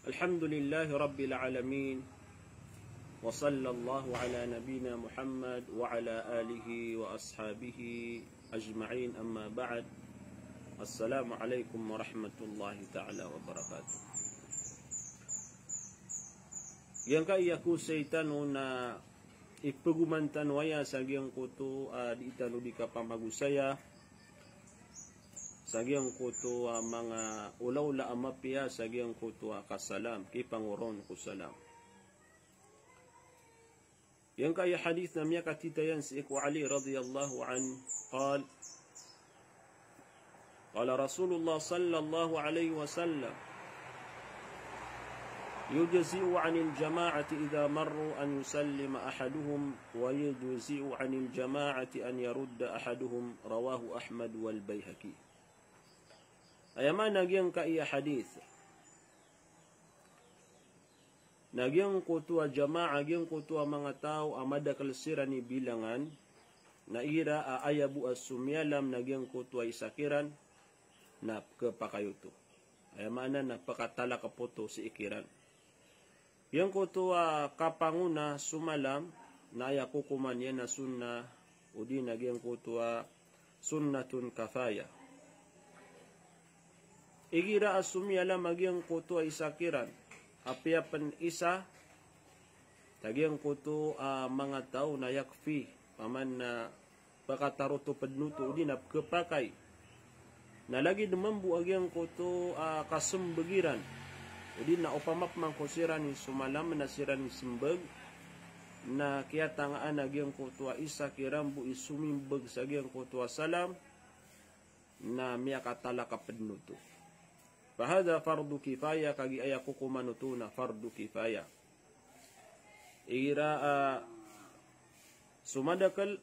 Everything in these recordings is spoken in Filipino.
Alhamdulillahi Rabbil Alamin. Wa sallallahu ala nabina Muhammad wa ala alihi wa ashabihi ajma'in, amma ba'd. Assalamu alaikum warahmatullahi ta'ala wabarakatuh. Yang kaya ko sa itano na ipagumantan waya sa giyang kuto di itano di ka pamagusaya sa giyang kuto mga ulaw-la amapya sa giyang kuto kasalam kipanguron ko salam. Yang kaya hadith na miya katitayan si Iku Ali radhiyallahu an qal qala Rasulullah sallallahu alaihi wasallam يجزئ عن الجماعة إذا مروا أن يسلم أحدهم ويجزئ عن الجماعة أن يرد أحدهم رواه أحمد والبيهقي. أيما نجيان كأي حديث نجيان كتوى جماعة نجيان كتوى منغتاو أمدا كالسيراني بيلانgan na ira ayabu asumyalam naging kutwa isakiran na kepakayuto. Ayamana na pakatala kapoto si ikiran. Yang kutua kapanguna sumalam na ayakukuman yan na sunna udi naging kutua sunnatun kafaya. Igira asumyalam maging kutua isakiran apiapan isa tagyang kutu mga tao na yakfi paman na pakataruto padnuto udi na kepakai na lagi dumambu agyang kutu kasumbegiran udi na upamak mang kusiran ni sumalam na siran ni simbag na kiyatangaan agyang kutua isa kirambu isumimbag sa agyang kutua salam na miyakatala kapadnuto. Fahada fardu kifaya kagi ayaku kumanuto na fardu kifaya. Ira sumadakal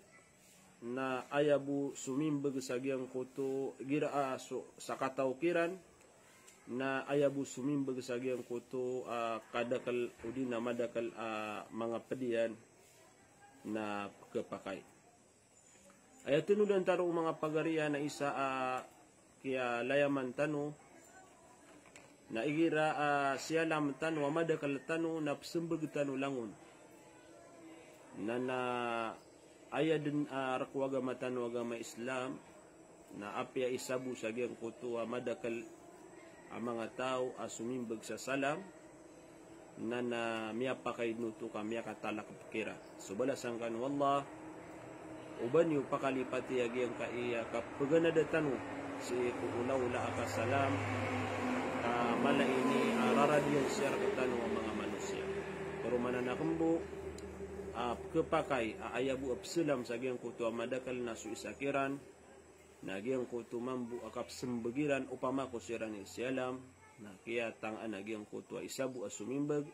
na ayabu sumimbag sa agyang kutu gira sa kataukiran na ayabu sumimbag sa agyang kuto kadakal udi na madakal mga pediyan na kepakay. Ayatun dan taro mga pagariya na isa kaya layaman tano na igira siyalam tano madakal tano na sumbag tano langon na ayadun rakwaga matano agama Islam na apya isabu sa agyang kuto madakal ang mga tao sumimbag sa salam na miyapakay nuto ka miyakatalak pikira. So balasan kan wallah uban yung pakalipati agyang kaiya kapaganadatano si kuulaula ka salam mala ini raradiyan siya katano ang mga manusia. Pero mananakambo kepakay ayabu absalam sa agyang kuto madakal na suisakiran nagyang kuto mambu akap sembegiran upama ko siran sialam na kaya tangan nagyang kuto isabu asumimbag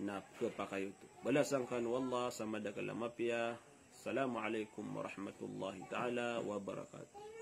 na kepakayuto. Balasan kan wallah sa madakal mapya. Assalamualaikum warahmatullahi taala wabarakatuh.